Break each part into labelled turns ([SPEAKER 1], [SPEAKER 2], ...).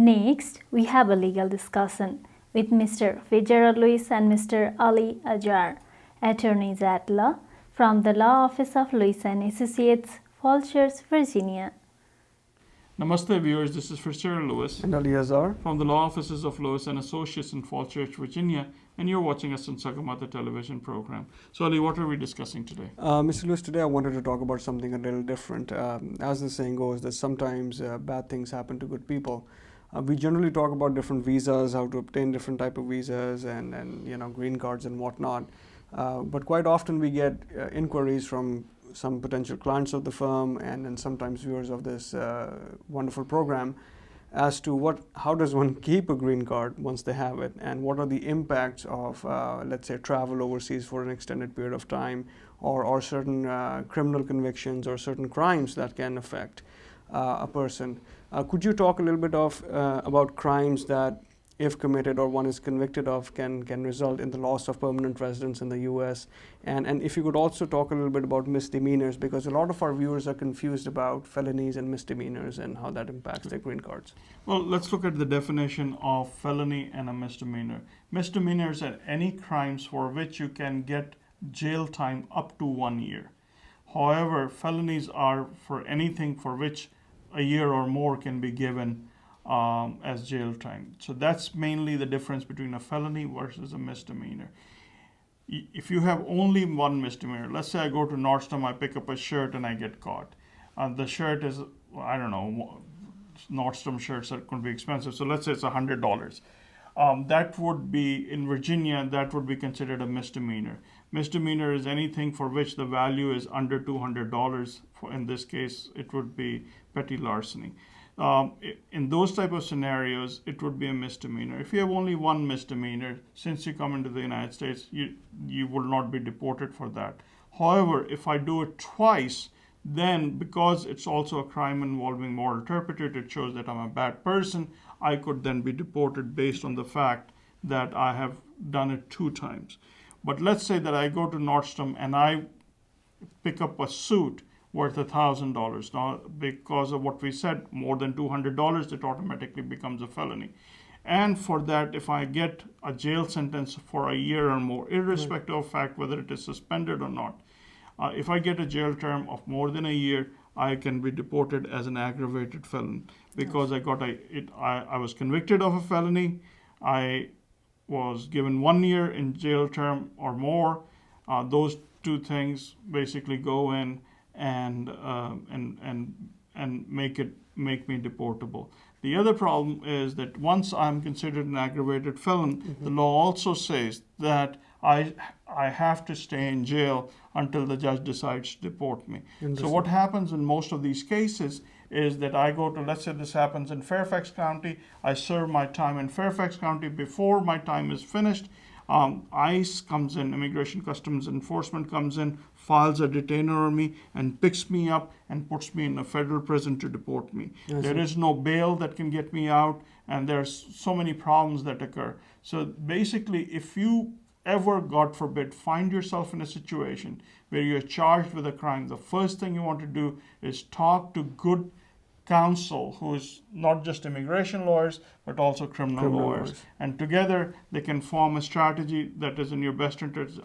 [SPEAKER 1] Next, we have a legal discussion with Mr. Fitzgerald Lewis and Mr. Ali Azhar, attorneys at law from the Law Office of Lewis and Associates, Falls Church, Virginia.
[SPEAKER 2] Namaste viewers, this is Fitzgerald Lewis
[SPEAKER 3] And Ali Azhar.
[SPEAKER 2] from the Law Offices of Lewis and Associates in Falls Church, Virginia, and you're watching us on Sagarmatha Television program. So Ali, what are we discussing today?
[SPEAKER 3] Mr. Lewis, today I wanted to talk about something a little different. As the saying goes, that sometimes bad things happen to good people. We generally talk about different visas, how to obtain different type of visas and green cards and whatnot. But quite often we get inquiries from some potential clients of the firm and sometimes viewers of this wonderful program as to how does one keep a green card once they have it, and what are the impacts of let's say travel overseas for an extended period of time, or certain criminal convictions or certain crimes that can affect a person. Could you talk a little bit about crimes that, if committed or one is convicted of, can result in the loss of permanent residence in the U.S. And if you could also talk a little bit about misdemeanors, because a lot of our viewers are confused about felonies and misdemeanors and how that impacts their green cards.
[SPEAKER 2] Well, let's look at the definition of felony and a misdemeanor. Misdemeanors are any crimes for which you can get jail time up to 1 year. However, felonies are for anything for which a year or more can be given as jail time. So that's mainly the difference between a felony versus a misdemeanor. If you have only one misdemeanor, let's say I go to Nordstrom, I pick up a shirt and I get caught. The shirt is, I don't know, Nordstrom shirts are going to be expensive. So let's say it's $100. That would be, in Virginia, that would be considered a misdemeanor. Misdemeanor is anything for which the value is under $200. In this case, it would be petty larceny. In those type of scenarios, it would be a misdemeanor. If you have only one misdemeanor, since you come into the United States, you will not be deported for that. However, if I do it twice, then because it's also a crime involving moral turpitude, it shows that I'm a bad person, I could then be deported based on the fact that I have done it 2 times. But let's say that I go to Nordstrom and I pick up a suit worth $1,000. Now, because of what we said, more than $200, it automatically becomes a felony. And for that, if I get a jail sentence for a year or more, irrespective of fact whether it is suspended or not, if I get a jail term of more than a year, I can be deported as an aggravated felon because I was convicted of a felony. I was given 1 year in jail term or more. Those 2 things basically go in and make me deportable. The other problem is that once I'm considered an aggravated felon, the law also says that I have to stay in jail until the judge decides to deport me. So what happens in most of these cases is that I go to, let's say this happens in Fairfax County, I serve my time in Fairfax County. Before my time is finished, ICE comes in, Immigration Customs Enforcement comes in, files a detainer on me and picks me up and puts me in a federal prison to deport me. There is no bail that can get me out, and there's so many problems that occur. So basically, if you ever, God forbid, find yourself in a situation where you're charged with a crime, the first thing you want to do is talk to good counsel who is not just immigration lawyers but also criminal lawyers, and together they can form a strategy that is in your best interest.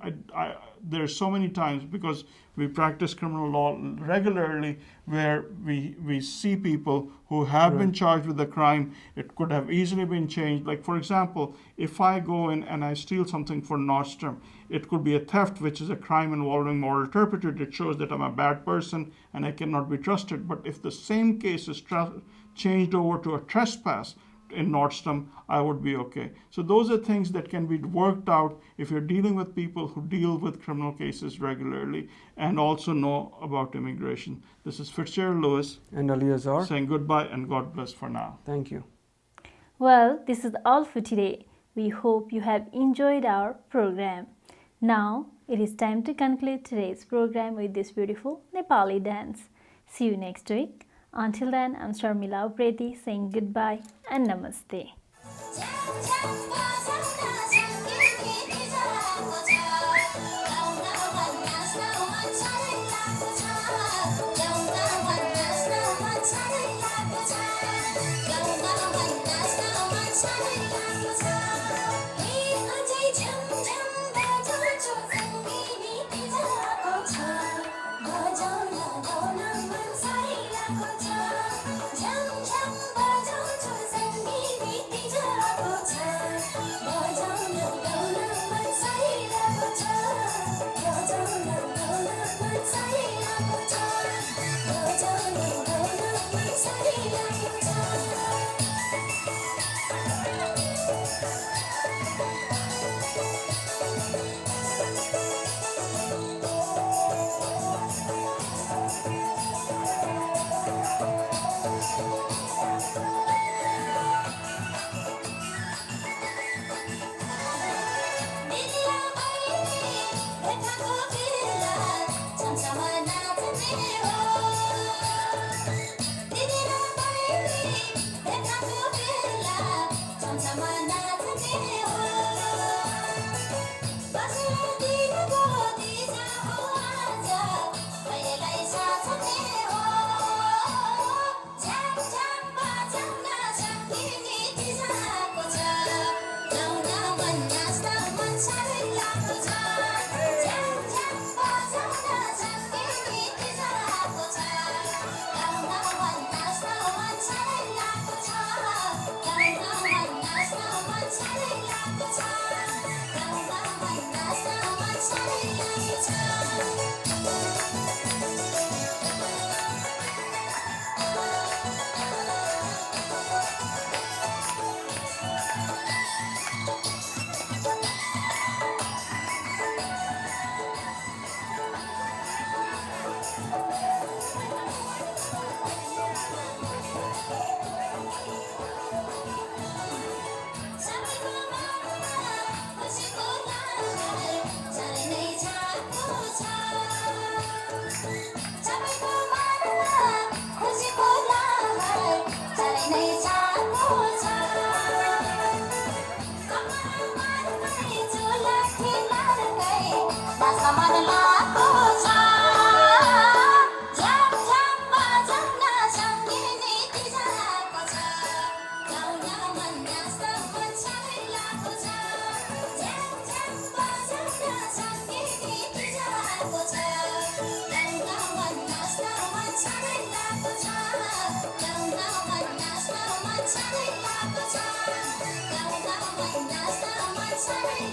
[SPEAKER 2] There's so many times, because we practice criminal law regularly, where we see people who have been charged with a crime. It could have easily been changed. Like, for example, if I go in and I steal something for Nordstrom, it could be a theft, which is a crime involving moral turpitude. It shows that I'm a bad person and I cannot be trusted. But if the same case is changed over to a trespass in Nordstrom, I would be okay. So those are things that can be worked out if you're dealing with people who deal with criminal cases regularly and also know about immigration. This is Fitzgerald Lewis
[SPEAKER 3] and Ali Azhar
[SPEAKER 2] saying goodbye and God bless for now.
[SPEAKER 3] Thank you.
[SPEAKER 1] Well, this is all for today. We hope you have enjoyed our program. Now, it is time to conclude today's program with this beautiful Nepali dance. See you next week. Until then, I'm Sharmila Upreti saying goodbye and namaste. Thank you.